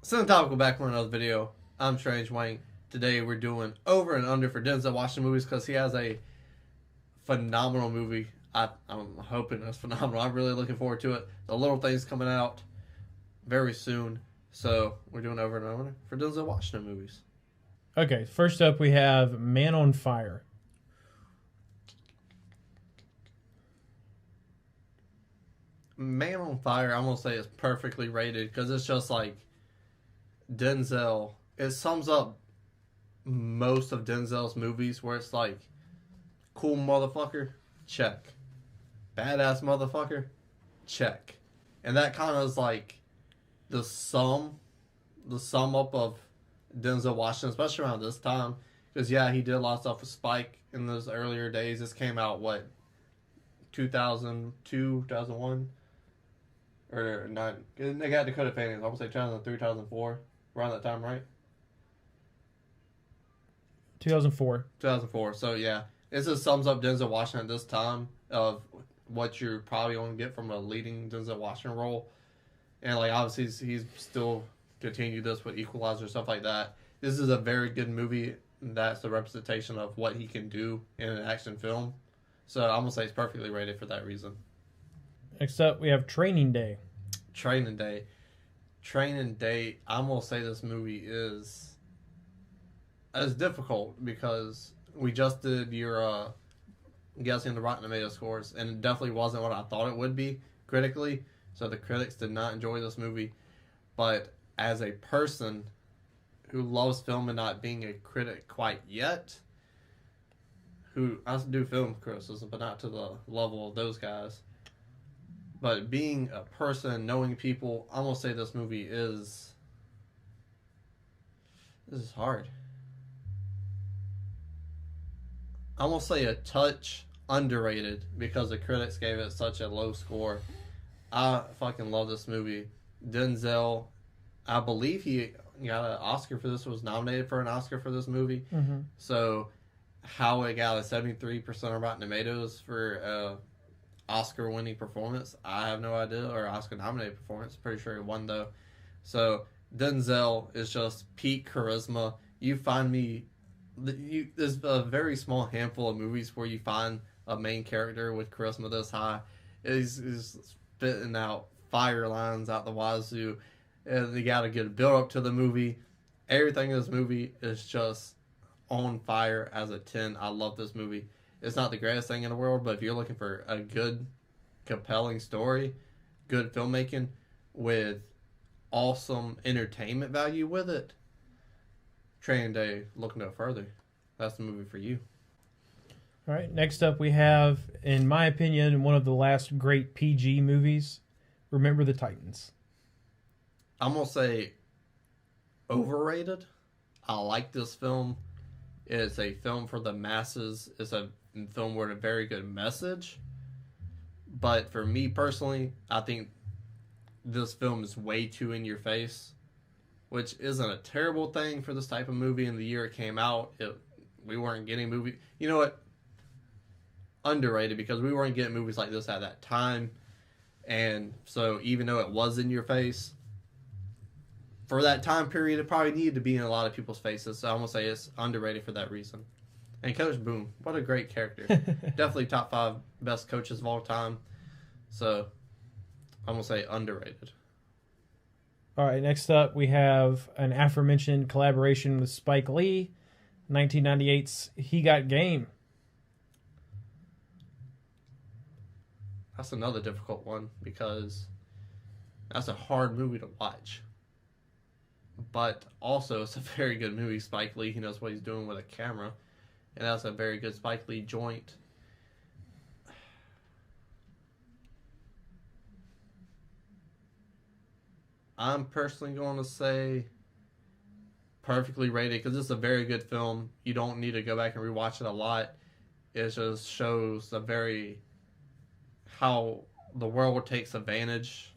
Topical back with another video. I'm Strange Wayne. Today we're doing over and under for Denzel Washington movies because he has a phenomenal movie. I'm hoping it's phenomenal. I'm really looking forward to it. The Little Thing's coming out very soon. So we're doing over and under for Denzel Washington movies. Okay, first up we have Man on Fire. Man on Fire, I'm going to say it's perfectly rated because it's just like Denzel. It sums up most of Denzel's movies where it's like cool motherfucker, check. Badass motherfucker, check. And that kind of is like the sum up of Denzel Washington, especially around this time. Because, yeah, he did a lot of stuff with Spike in those earlier days. This came out, 2002, 2001? Or not? They got Dakota Fanning. I would say 2003, 2004. Around that time, right? 2004. 2004. So, yeah. This just sums up Denzel Washington at this time of what you're probably going to get from a leading Denzel Washington role. And, obviously, he's still continued this with Equalizer, stuff like that. This is a very good movie. That's the representation of what he can do in an action film. So, I'm going to say it's perfectly rated for that reason. Next up, we have Training Day. Training Day, I'm going to say this movie is difficult because we just did your guessing the Rotten Tomato scores, and it definitely wasn't what I thought it would be critically. So the critics did not enjoy this movie. But as a person who loves film and not being a critic quite yet, who I do film criticism, but not to the level of those guys. But being a person, knowing people, I'm going to say this movie is... This is hard. I'm going to say a touch underrated because the critics gave it such a low score. I fucking love this movie. Denzel, I believe he got an Oscar for this, was nominated for an Oscar for this movie. Mm-hmm. So, how it got a 73% on Rotten Tomatoes for Oscar-winning performance, I have no idea, or Oscar-nominated performance. Pretty sure he won, though. So, Denzel is just peak charisma. You find me... There's a very small handful of movies where you find a main character with charisma this high. He's spitting out fire lines out the wazoo. And you got to get a build-up to the movie. Everything in this movie is just on fire as a 10. I love this movie. It's not the greatest thing in the world, but if you're looking for a good, compelling story, good filmmaking, with awesome entertainment value with it, Training Day, look no further. That's the movie for you. All right, next up we have, in my opinion, one of the last great PG movies, Remember the Titans. I'm going to say overrated. I like this film. It's a film for the masses. It's a film with a very good message. But for me personally, I think this film is way too in your face, which isn't a terrible thing for this type of movie. In the year it came out, we weren't getting movies. You know what? Underrated, because we weren't getting movies like this at that time. And so even though it was in your face, for that time period, it probably needed to be in a lot of people's faces. So I'm going to say it's underrated for that reason. And Coach Boone, what a great character. Definitely top 5 best coaches of all time. So I'm going to say underrated. All right, next up we have an aforementioned collaboration with Spike Lee, 1998's He Got Game. That's another difficult one because that's a hard movie to watch. But also, it's a very good movie. Spike Lee, he knows what he's doing with a camera. And that's a very good Spike Lee joint. I'm personally going to say perfectly rated because it's a very good film. You don't need to go back and rewatch it a lot. It just shows how the world takes advantage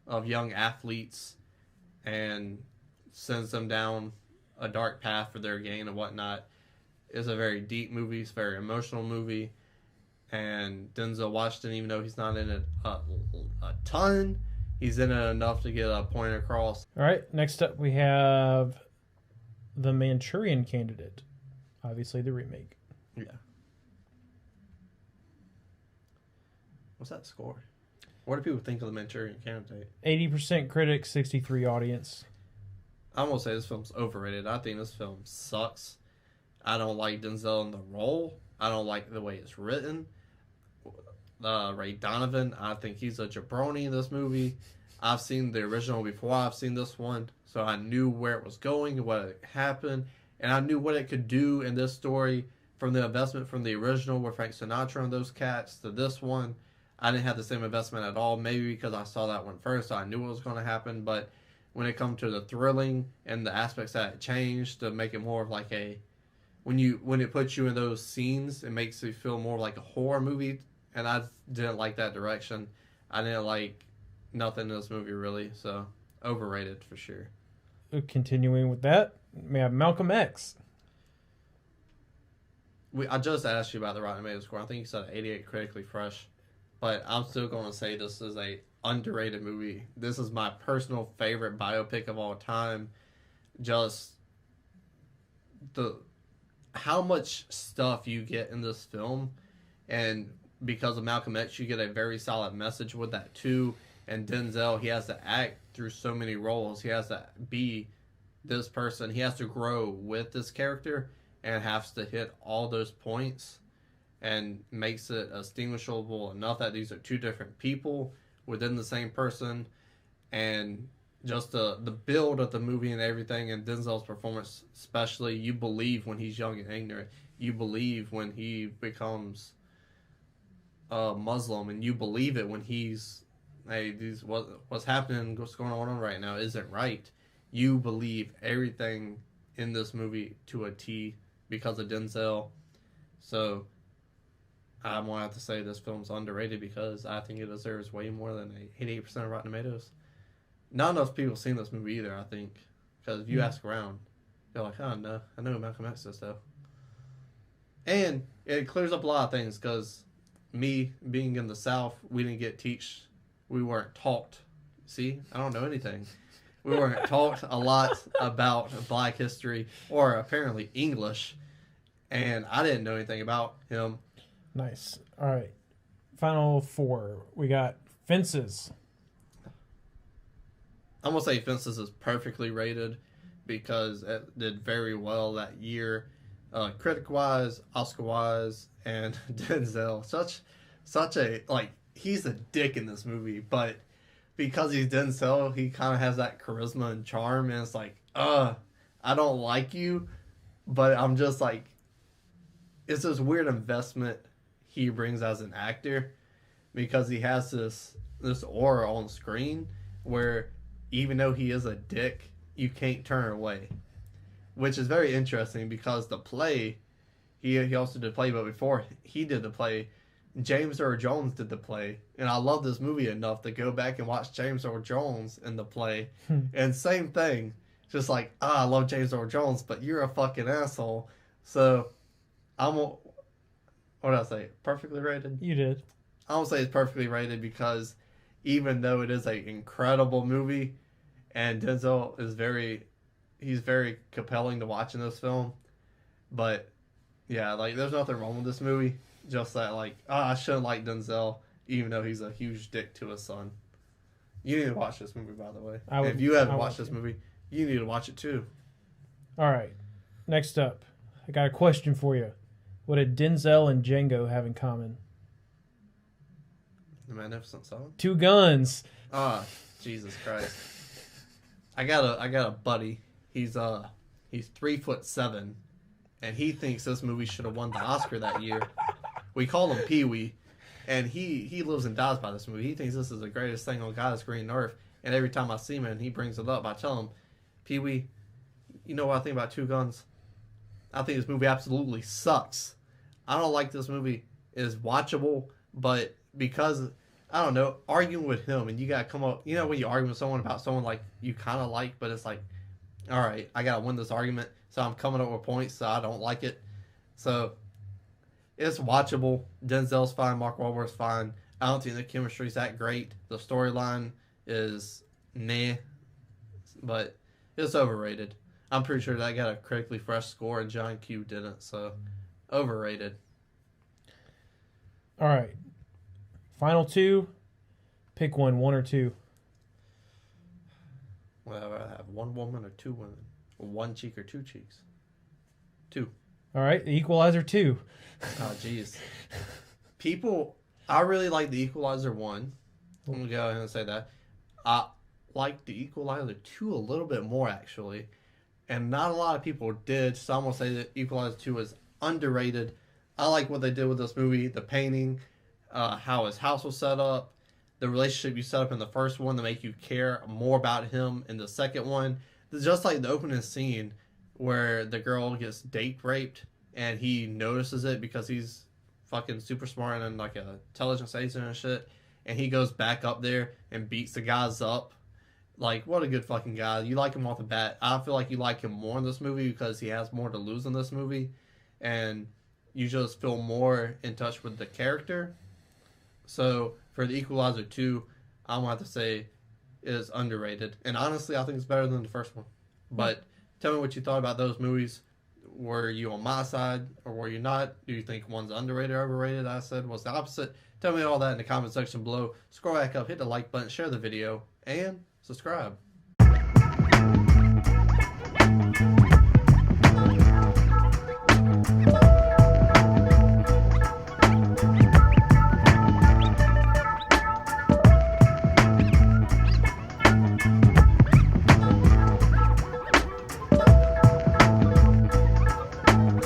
of young athletes and sends them down a dark path for their gain and whatnot. It's a very deep movie. It's a very emotional movie. And Denzel Washington, even though he's not in it a ton, he's in it enough to get a point across. All right, next up we have the Manchurian Candidate, obviously the remake. Yeah. What's that score? What do people think of the Manchurian Candidate? 80% critics, 63 audience. I'm gonna say this film's overrated. I think this film sucks. I don't like Denzel in the role. I don't like the way it's written. Ray Donovan, I think he's a jabroni in this movie. I've seen the original before I've seen this one, so I knew where it was going, what happened, and I knew what it could do in this story. From the investment from the original with Frank Sinatra and those cats to this one, I didn't have the same investment at all. Maybe because I saw that one first, so I knew what was going to happen. But when it comes to the thrilling and the aspects that it changed to make it more of like a, when it puts you in those scenes, it makes you feel more like a horror movie. And I didn't like that direction. I didn't like nothing in this movie really. So overrated for sure. Continuing with that, we have Malcolm X. I just asked you about the Rotten Tomatoes score. I think you said 88 critically fresh. But I'm still going to say this is a underrated movie. This is my personal favorite biopic of all time. Just how much stuff you get in this film, and because of Malcolm X, you get a very solid message with that too. And Denzel, he has to act through so many roles. He has to be this person. He has to grow with this character and has to hit all those points, and makes it distinguishable enough that these are two different people within the same person. And just the build of the movie and everything, and Denzel's performance especially, you believe when he's young and ignorant. You believe when he becomes Muslim, and you believe it when he's, hey, what's happening, what's going on right now isn't right. You believe everything in this movie to a T because of Denzel. So I'm going to have to say this film's underrated because I think it deserves way more than 88% of Rotten Tomatoes. Not enough people seen this movie either, I think. Because if you ask around, they're like, oh, no, I know who Malcolm X is, though. And it clears up a lot of things because me being in the South, we weren't taught. See, I don't know anything. We weren't taught a lot about Black history or apparently English. And I didn't know anything about him. Nice. All right. Final four. We got Fences. I'm going to say Fences is perfectly rated because it did very well that year. Critic-wise, Oscar-wise, and Denzel. Such a, like, he's a dick in this movie, but because he's Denzel, he kind of has that charisma and charm, and it's like, I don't like you, but I'm just like, it's this weird investment he brings as an actor because he has this aura on screen where even though he is a dick, you can't turn away, which is very interesting because the play, he also did play, but before he did the play, James Earl Jones did the play, and I love this movie enough to go back and watch James Earl Jones in the play, and same thing, just like, I love James Earl Jones, but you're a fucking asshole. So what did I say? Perfectly rated? You did. I don't say it's perfectly rated because even though it is an incredible movie and Denzel is he's very compelling to watch in this film, but yeah, like there's nothing wrong with this movie. Just that, like, I shouldn't like Denzel even though he's a huge dick to his son. You need to watch this movie, by the way. If you haven't watched this movie, you need to watch it too. All right. Next up, I got a question for you. What did Denzel and Django have in common? The Magnificent Seven? 2 guns. Jesus Christ. I got a buddy. He's 3'7", and he thinks this movie should have won the Oscar that year. We call him Pee Wee, and he lives and dies by this movie. He thinks this is the greatest thing on God's green earth. And every time I see him and he brings it up, I tell him, Pee Wee, you know what I think about 2 Guns? I think this movie absolutely sucks. I don't like this movie. It is watchable, but because, I don't know, arguing with him, and you gotta come up, you know when you argue with someone about someone like you kind of like, but it's like, all right, I gotta win this argument, so I'm coming up with points, so I don't like it. So, it's watchable. Denzel's fine, Mark Wahlberg's fine. I don't think the chemistry's that great. The storyline is nah, but it's overrated. I'm pretty sure that got a critically fresh score and John Q didn't, so overrated. All right. Final two. Pick one or two. Well, I have one woman or two women, one cheek or two cheeks. Two. All right. The Equalizer 2. Oh, jeez. People, I really like the Equalizer 1. I'm going to go ahead and say that. I like the Equalizer 2 a little bit more, actually. And not a lot of people did, so I'm going to say that Equalizer 2 is underrated. I like what they did with this movie, the painting, how his house was set up, the relationship you set up in the first one to make you care more about him in the second one. It's just like the opening scene where the girl gets date raped and he notices it because he's fucking super smart and like a intelligence agent and shit. And he goes back up there and beats the guys up. Like, what a good fucking guy. You like him off the bat. I feel like you like him more in this movie because he has more to lose in this movie. And you just feel more in touch with the character. So, for the Equalizer 2, I'm going to have to say is underrated. And honestly, I think it's better than the first one. But tell me what you thought about those movies. Were you on my side or were you not? Do you think one's underrated or overrated? I said was the opposite. Tell me all that in the comment section below. Scroll back up, hit the like button, share the video, and subscribe.